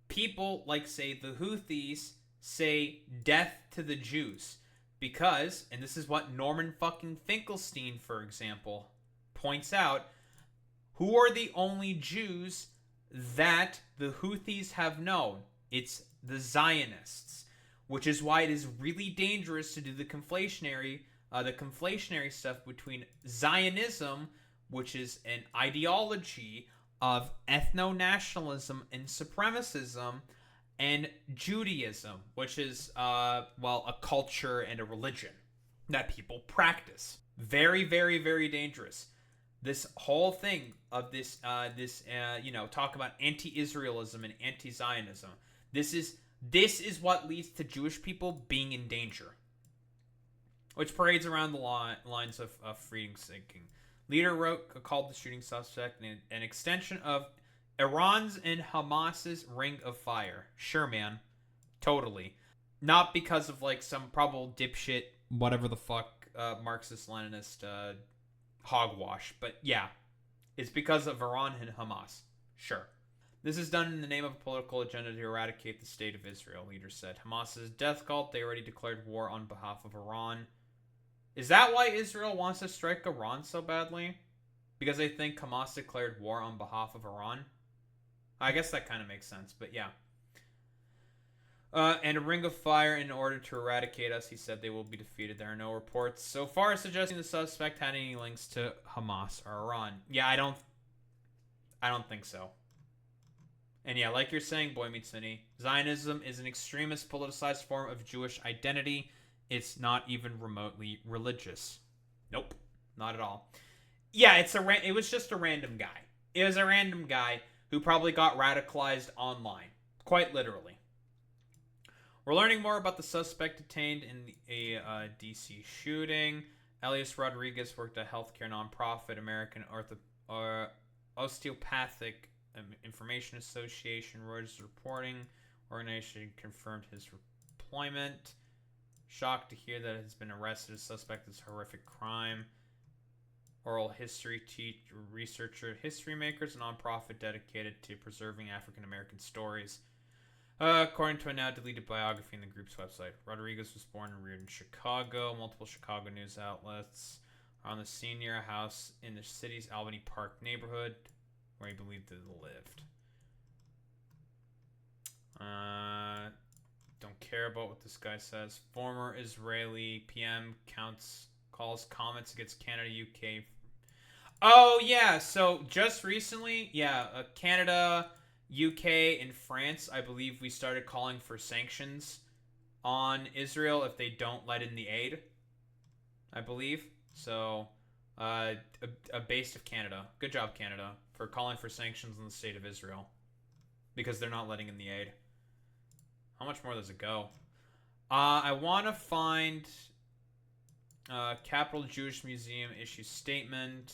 people like, say, the Houthis say death to the Jews. Because, and this is what Norman fucking Finkelstein, for example, points out, who are the only Jews that the Houthis have known? It's the Zionists. Which is why it is really dangerous to do the conflationary stuff between Zionism, which is an ideology of ethno-nationalism and supremacism, and Judaism, which is, a culture and a religion that people practice. Very, very, very dangerous. This whole thing of this talk about anti-Israelism and anti-Zionism. This is what leads to Jewish people being in danger, which parades around the lines of freedom seeking. Leader called the shooting suspect an extension of Iran's and Hamas's ring of fire. Sure, man. Totally. Not because of like some probable dipshit, whatever the fuck, Marxist-Leninist hogwash. But yeah, it's because of Iran and Hamas. Sure. This is done in the name of a political agenda to eradicate the state of Israel, leaders said. Hamas's death cult, they already declared war on behalf of Iran. Is that why Israel wants to strike Iran so badly? Because they think Hamas declared war on behalf of Iran? I guess that kind of makes sense, but yeah. And a ring of fire in order to eradicate us, he said they will be defeated. There are no reports so far suggesting the suspect had any links to Hamas or Iran. Yeah, I don't think so. And yeah, like you're saying, Boy Meets City, Zionism is an extremist politicized form of Jewish identity. It's not even remotely religious. Nope, not at all. Yeah, it was just a random guy. It was a random guy who probably got radicalized online, quite literally. We're learning more about the suspect detained in a D.C. shooting. Elias Rodriguez worked at a healthcare nonprofit, American Osteopathic Information Association. Reuters reporting. Organization confirmed his employment. Shocked to hear that has been arrested as suspect of this horrific crime. Oral history researcher, History Makers, a nonprofit dedicated to preserving African American stories. According to a now deleted biography in the group's website, Rodriguez was born and reared in Chicago. Multiple Chicago news outlets are on the scene near a house in the city's Albany Park neighborhood where he believed that he lived. Don't care about what this guy says. Former Israeli PM calls comments against Canada, UK. Oh, yeah. So just recently, Canada, UK, and France, I believe we started calling for sanctions on Israel if they don't let in the aid, I believe. So, a base of Canada. Good job, Canada, for calling for sanctions on the state of Israel because they're not letting in the aid. How much more does it go? I want to find Capital Jewish Museum issue statement.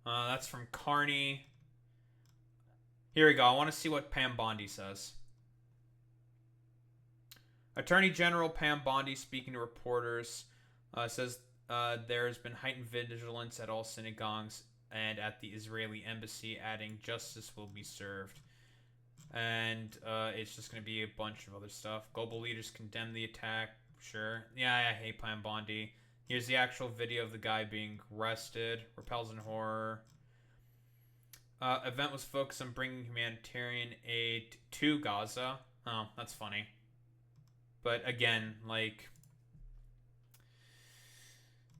That's from Carney. Here we go. I want to see what Pam Bondi says. Attorney General Pam Bondi, speaking to reporters, says there has been heightened vigilance at all synagogues and at the Israeli embassy, adding justice will be served. And it's just going to be a bunch of other stuff. Global leaders condemn the attack. Sure. Yeah, I hate Pam Bondi. Here's the actual video of the guy being arrested. Repels in horror. Event was focused on bringing humanitarian aid to Gaza. Oh, that's funny. But again, like,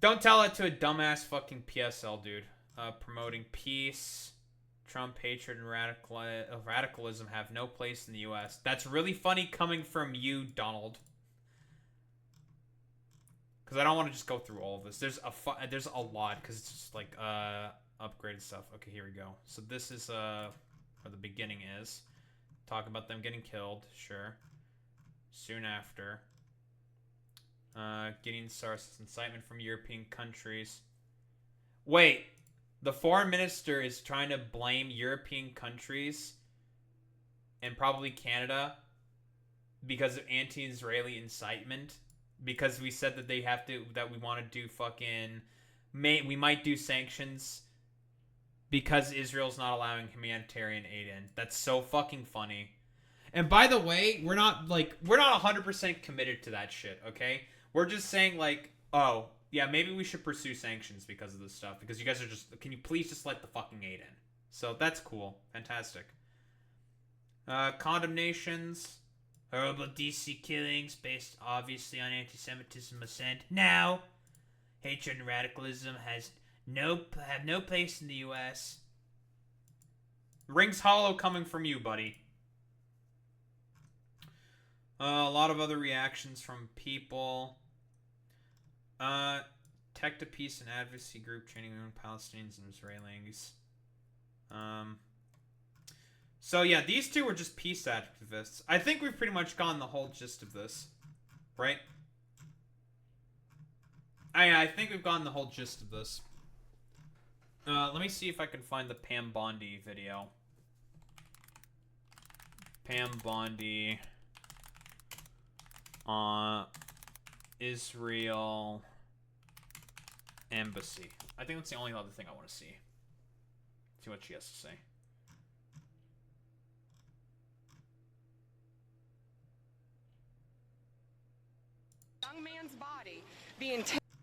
don't tell it to a dumbass fucking PSL dude. Promoting peace. Trump hatred and radicalism have no place in the U.S. That's really funny coming from you, Donald. Because I don't want to just go through all of this. There's a lot because it's just like upgraded stuff. Okay, here we go. So this is where the beginning is. Talk about them getting killed. Sure. Soon after. Getting sources incitement from European countries. Wait. The foreign minister is trying to blame European countries and probably Canada because of anti-Israeli incitement. Because we said that that we want to do we might do sanctions because Israel's not allowing humanitarian aid in. That's so fucking funny. And by the way, we're not 100% committed to that shit, okay? We're just saying like, oh, yeah, maybe we should pursue sanctions because of this stuff. Because you guys are just, can you please just let the fucking aid in? So that's cool. Fantastic. Condemnations. Horrible DC killings based obviously on anti-Semitism ascent. Now, hatred and radicalism have no place in the U.S. Rings hollow coming from you, buddy. A lot of other reactions from people. Tech to Peace and Advocacy Group training Palestinians and Israelis. So yeah, these two were just peace activists. I think we've pretty much gotten the whole gist of this, right? I think we've gotten the whole gist of this. Let me see if I can find the Pam Bondi video. Pam Bondi Israel Embassy. I think that's the only other thing I want to see. See what she has to say. Young man's body being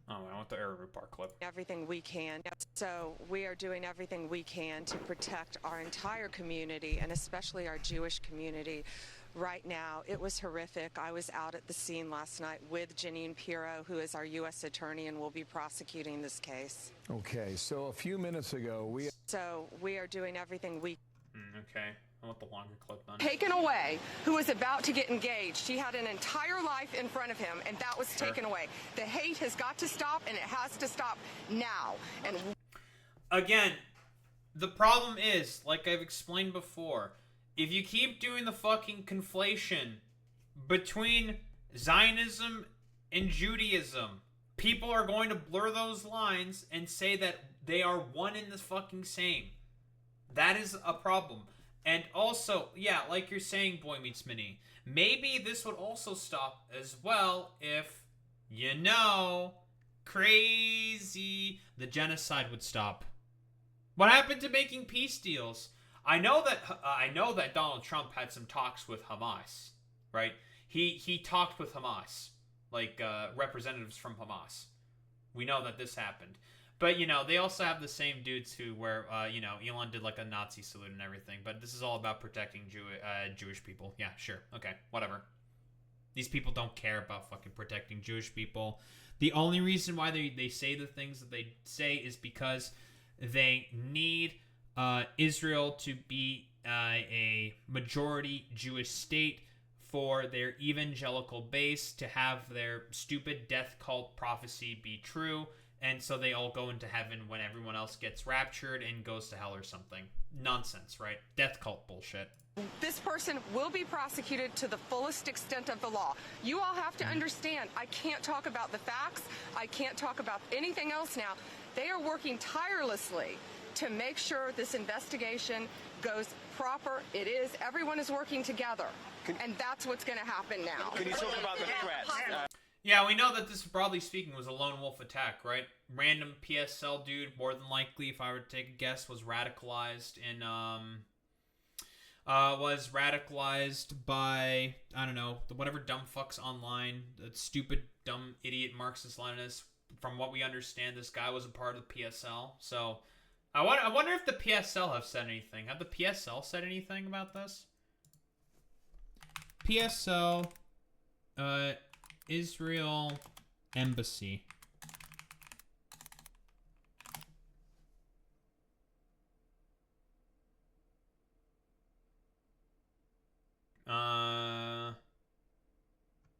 Oh, I want the Arab Report clip. everything we can. So we are doing everything we can to protect our entire community and especially our Jewish community. Right now, it was horrific. I was out at the scene last night with Jeanine Pirro, who is our U.S. attorney and will be prosecuting this case. Okay, so a few minutes ago, we are doing everything we Okay. I want the longer clip then. taken away, who was about to get engaged. He had an entire life in front of him, and that was taken away. The hate has got to stop, and it has to stop now. And again, the problem is, like I've explained before, if you keep doing the fucking conflation between Zionism and Judaism, people are going to blur those lines and say that they are one and the fucking same. That is a problem. And also, yeah, like you're saying, Boy Meets Mini, maybe this would also stop as well if, crazy, the genocide would stop. What happened to making peace deals? I know that Donald Trump had some talks with Hamas, right? He talked with Hamas, like representatives from Hamas. We know that this happened. But, they also have the same dudes where Elon did like a Nazi salute and everything. But this is all about protecting Jewish people. Yeah, sure. Okay, whatever. These people don't care about fucking protecting Jewish people. The only reason why they say the things that they say is because they need Israel to be a majority Jewish state for their evangelical base to have their stupid death cult prophecy be true, and so they all go into heaven when everyone else gets raptured and goes to hell or something. Nonsense, right? Death cult bullshit. This person will be prosecuted to the fullest extent of the law. You all have to understand, I can't talk about the facts. I can't talk about anything else now. They are working tirelessly to make sure this investigation goes proper. It is. Everyone is working together. And that's what's going to happen now. Can you talk about the threats? Yeah, we know that this, broadly speaking, was a lone wolf attack, right? Random PSL dude, more than likely, if I were to take a guess, was radicalized by, I don't know, whatever dumb fucks online, the stupid, dumb, idiot Marxist-Leninists. From what we understand, this guy was a part of the PSL. So, I wonder if the PSL have said anything. Have the PSL said anything about this? PSL, Israel Embassy.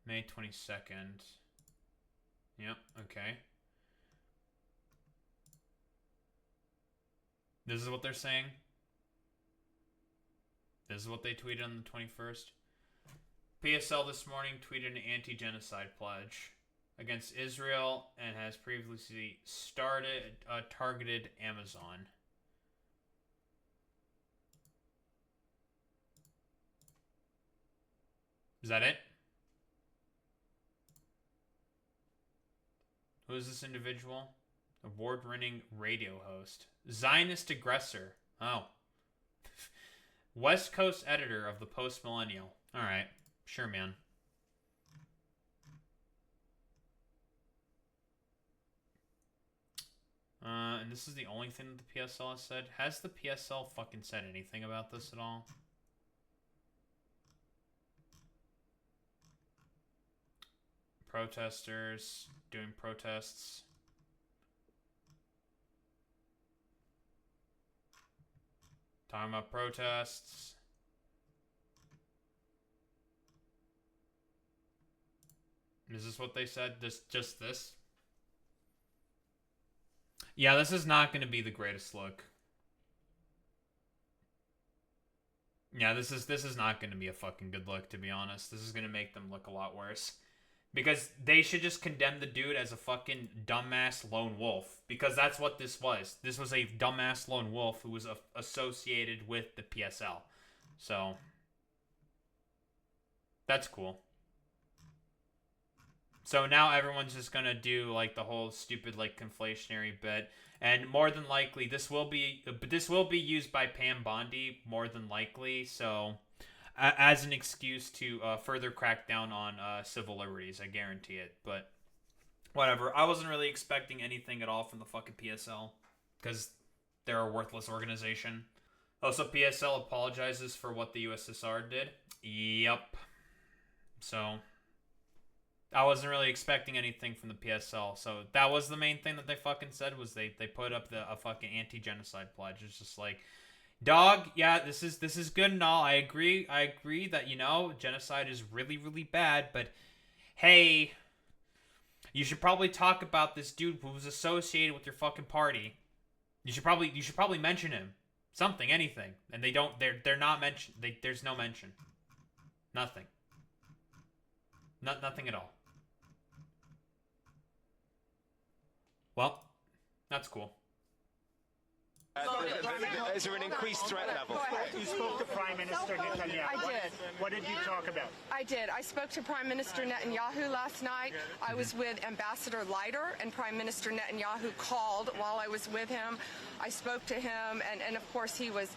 May 22nd. Yep, okay. This is what they're saying. This is what they tweeted on the 21st. PSL this morning tweeted an anti-genocide pledge against Israel and has previously targeted Amazon. Is that it? Who is this individual? Award-winning radio host. Zionist aggressor. Oh. West Coast editor of the Post Millennial. Alright. Sure, man. And this is the only thing that the PSL has said. Has the PSL fucking said anything about this at all? Protesters doing protests. Talking about protests. Is this what they said? Just this? Yeah, this is not going to be the greatest look. Yeah, this is not going to be a fucking good look, to be honest. This is going to make them look a lot worse. Because they should just condemn the dude as a fucking dumbass lone wolf. Because that's what this was. This was a dumbass lone wolf who was associated with the PSL. So, that's cool. So now everyone's just gonna do like the whole stupid like conflationary bit, and more than likely this will be used by Pam Bondi more than likely. So as an excuse to further crack down on civil liberties, I guarantee it. But whatever, I wasn't really expecting anything at all from the fucking PSL because they're a worthless organization. Also, PSL apologizes for what the USSR did. Yep. So I wasn't really expecting anything from the PSL, so that was the main thing that they fucking said, was they put up a fucking anti-genocide pledge. It's just like, dog, yeah, this is good and all. I agree that, you know, genocide is really, really bad, but hey, you should probably talk about this dude who was associated with your fucking party. You should probably mention him. Something, anything. And they're not mentioned. There's no mention. Nothing. Nothing at all. Well, that's cool. Is there an increased threat level? You spoke to Prime Minister Netanyahu. I did. What did you talk about? I did. I spoke to Prime Minister Netanyahu last night. I was with Ambassador Leiter, and Prime Minister Netanyahu called while I was with him. I spoke to him, and of course he was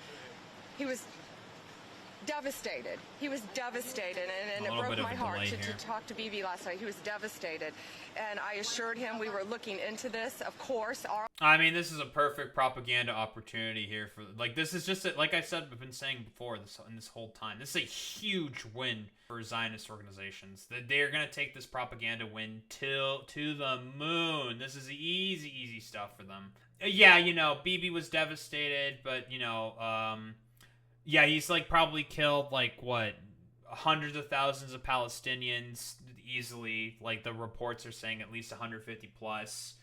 devastated. He was devastated, and it broke my heart to talk to Bibi last night. He was devastated, and I assured him we were looking into this. Of course, I mean, this is a perfect propaganda opportunity here for, like, this is just like I said, I've been saying before this whole time. This is a huge win for Zionist organizations. They're gonna take this propaganda win to the moon. This is easy stuff for them. Yeah, you know, Bibi was devastated, but you know, yeah, he's like probably killed like what, hundreds of thousands of Palestinians easily. Like, the reports are saying at least 150 plus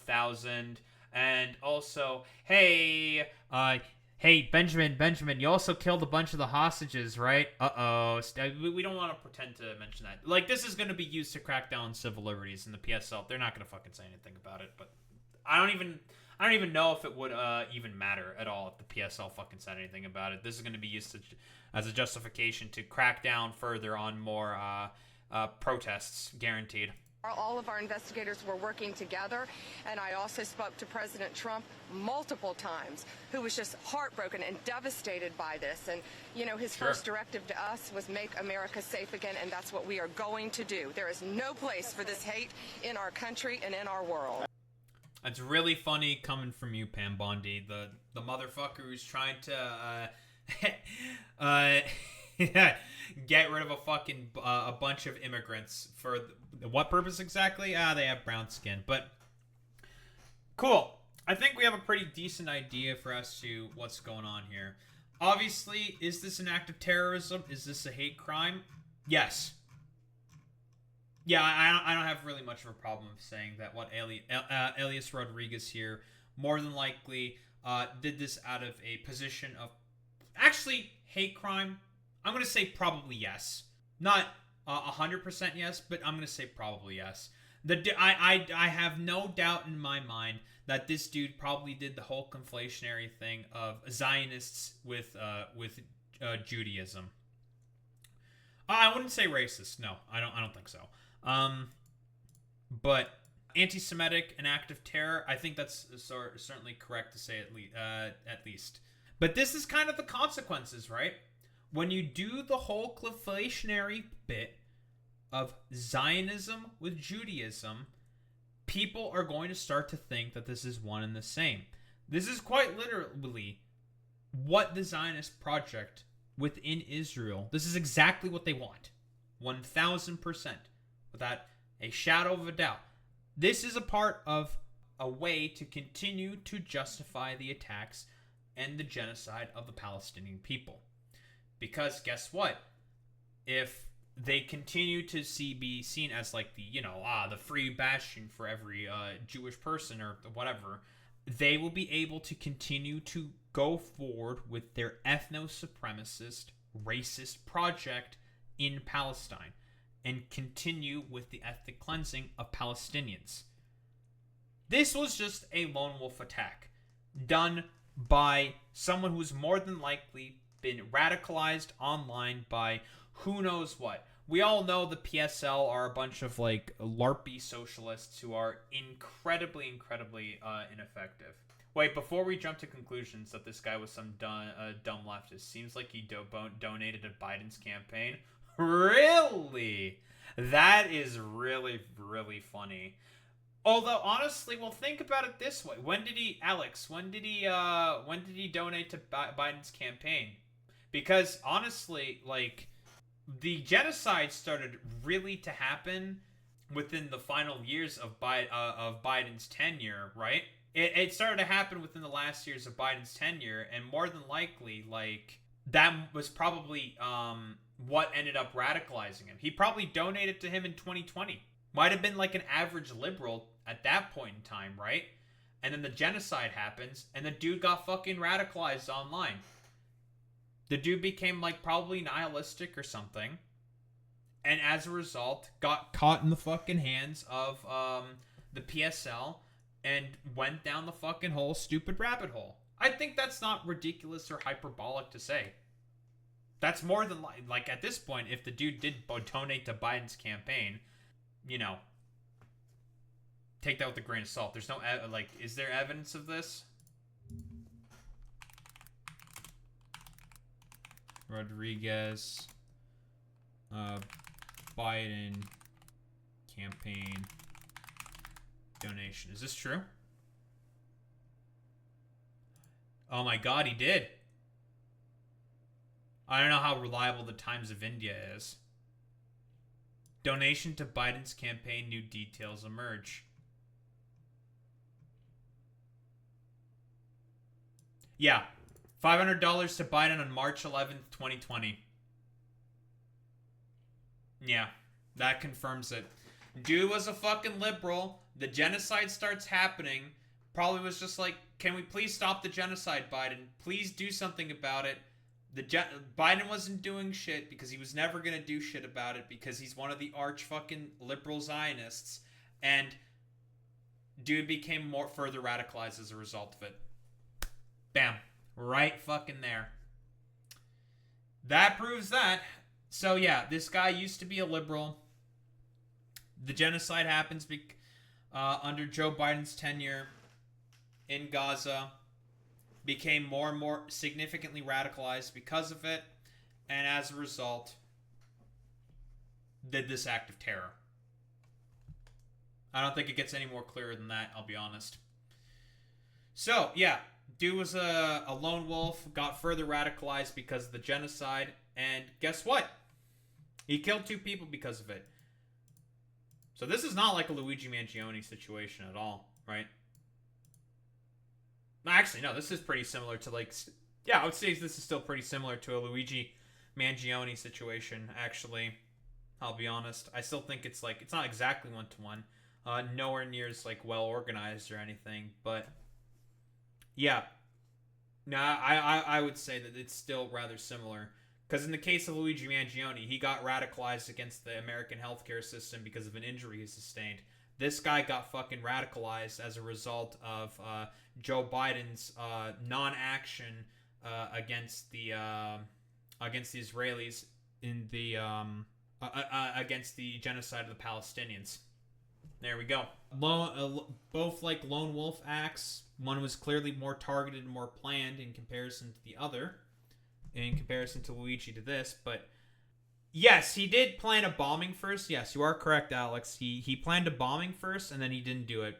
thousand. And also, hey, Benjamin, you also killed a bunch of the hostages, right? Uh-oh. We don't want to pretend to mention that. Like, this is going to be used to crack down on civil liberties in the PSL. They're not going to fucking say anything about it, but I don't even know if it would even matter at all if the PSL fucking said anything about it. This is going to be used as a justification to crack down further on more protests, guaranteed. All of our investigators were working together, and I also spoke to President Trump multiple times, who was just heartbroken and devastated by this. And, you know, his first directive to us was make America safe again, and that's what we are going to do. There is no place for this hate in our country and in our world. It's really funny coming from you, Pam Bondi, the motherfucker who's trying to get rid of a bunch of immigrants for what purpose exactly? They have brown skin, but cool. I think we have a pretty decent idea for us to what's going on here. Obviously, is this an act of terrorism? Is this a hate crime? Yes. Yeah, I don't have really much of a problem saying that what Elias Rodriguez here more than likely did this out of a position of actually hate crime. I'm going to say probably yes. Not 100% yes, but I'm going to say probably yes. I have no doubt in my mind that this dude probably did the whole conflationary thing of Zionists with Judaism. I wouldn't say racist. No, I don't think so. But anti-Semitic, an act of terror, I think that's certainly correct to say at least. But this is kind of the consequences, right? When you do the whole conflationary bit of Zionism with Judaism, people are going to start to think that this is one and the same. This is quite literally what the Zionist project within Israel, this is exactly what they want. 1,000%. Without a shadow of a doubt. This is a part of a way to continue to justify the attacks and the genocide of the Palestinian people. Because guess what? If they continue to be seen as like the free bastion for every Jewish person or whatever, they will be able to continue to go forward with their ethno-supremacist, racist project in Palestine and continue with the ethnic cleansing of Palestinians. This was just a lone wolf attack done by someone who's more than likely been radicalized online by who knows what. We all know the PSL are a bunch of like LARPy socialists who are incredibly ineffective. Wait, before we jump to conclusions that this guy was some dumb leftist, seems like he donated to Biden's campaign. Really? That is really funny. Although honestly, well, think about it this way: when did he donate to Biden's campaign? Because honestly, like, the genocide started really to happen within the final years of Biden's tenure, right? It started to happen within the last years of Biden's tenure, and more than likely, like, that was probably what ended up radicalizing him. He probably donated to him in 2020. Might have been like an average liberal at that point in time, right? And then the genocide happens, and the dude got fucking radicalized online. The dude became like probably nihilistic or something, and as a result, got caught in the fucking hands of the PSL and went down the fucking whole stupid rabbit hole. I think that's not ridiculous or hyperbolic to say. That's more than like at this point, if the dude did donate to Biden's campaign, take that with a grain of salt. There's no is there evidence of this? Rodriguez, Biden campaign donation. Is this true? Oh my God, he did. I don't know how reliable the Times of India is. Donation to Biden's campaign, new details emerge. Yeah, $500 to Biden on March 11th, 2020. Yeah, that confirms it. Dude was a fucking liberal. The genocide starts happening. Probably was just like, can we please stop the genocide, Biden? Please do something about it. Biden wasn't doing shit because he was never going to do shit about it because he's one of the arch fucking liberal Zionists. And dude became further radicalized as a result of it. Bam. Right fucking there. That proves that. So yeah, this guy used to be a liberal. The genocide happens under Joe Biden's tenure in Gaza. Became more and more significantly radicalized because of it. And as a result, did this act of terror. I don't think it gets any more clear than that, I'll be honest. So, yeah. Dude was a lone wolf, got further radicalized because of the genocide, and guess what? He killed 2 people because of it. So this is not like a Luigi Mangione situation at all, right? Actually, no, this is pretty similar to I would say this is still pretty similar to a Luigi Mangione situation, actually. I'll be honest. I still think it's not exactly one-to-one. Nowhere near as well organized or anything, but yeah. No, I would say that it's still rather similar. Because in the case of Luigi Mangione, he got radicalized against the American healthcare system because of an injury he sustained. This guy got fucking radicalized as a result of Joe Biden's non-action against the Israelis in the against the genocide of the Palestinians. There we go. Both lone wolf acts. One was clearly more targeted and more planned in comparison to the other. In comparison to Luigi to this. But yes, he did plan a bombing first. Yes, you are correct, Alex. He planned a bombing first and then he didn't do it.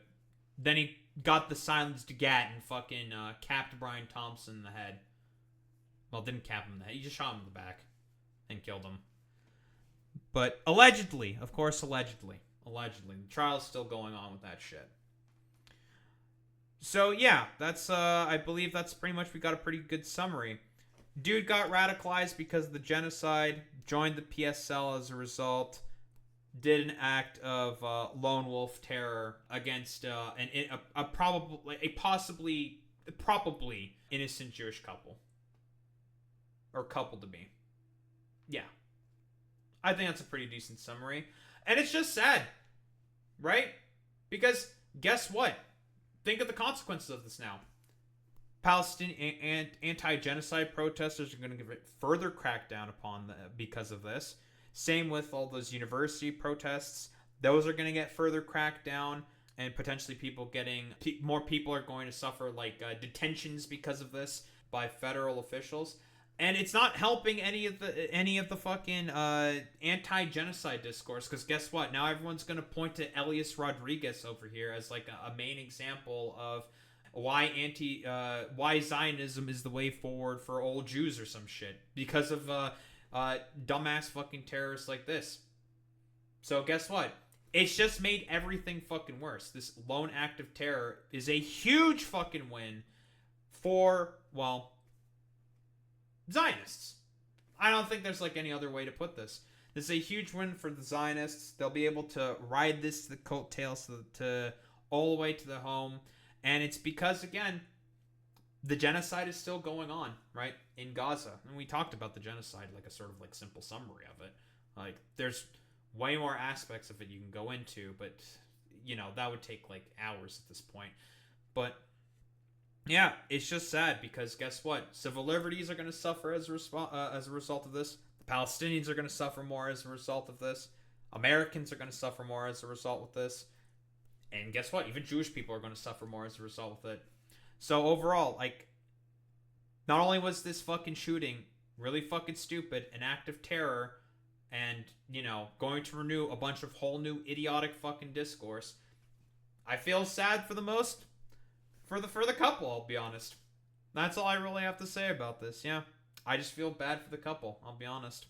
Then he got the silenced gat and fucking capped Brian Thompson in the head. Well, didn't cap him in the head. He just shot him in the back and killed him. But allegedly, of course, allegedly. The trial's still going on with that shit. So, yeah, that's, I believe that's pretty much, we got a pretty good summary. Dude got radicalized because of the genocide, joined the PSL as a result, did an act of lone wolf terror against a possibly innocent Jewish couple. Or couple to be. Yeah. I think that's a pretty decent summary. And it's just sad. Right? Because guess what? Think of the consequences of this now. Palestinian and anti-genocide protesters are going to give it further crackdown upon because of this. Same with all those university protests. Those are going to get further crackdown, and potentially more people are going to suffer detentions because of this by federal officials. And it's not helping any of the fucking anti-genocide discourse, because guess what? Now everyone's going to point to Elias Rodriguez over here as a main example of why Zionism is the way forward for all Jews or some shit, because of dumbass fucking terrorists like this. So guess what? It's just made everything fucking worse. This lone act of terror is a huge fucking win for, well, Zionists. I don't think there's any other way to put this. This is a huge win for the Zionists. They'll be able to ride this to the coattails to all the way to the home. And it's because, again, the genocide is still going on, right, in Gaza. And we talked about the genocide, a sort of simple summary of it. There's way more aspects of it you can go into, but, that would take, hours at this point. But yeah, it's just sad because guess what? Civil liberties are going to suffer as a result of this. The Palestinians are going to suffer more as a result of this. Americans are going to suffer more as a result of this. And guess what? Even Jewish people are going to suffer more as a result of it. So overall, not only was this fucking shooting really fucking stupid, an act of terror, and, going to renew a bunch of whole new idiotic fucking discourse, I feel sad for the couple, I'll be honest. That's all I really have to say about this, yeah. I just feel bad for the couple, I'll be honest.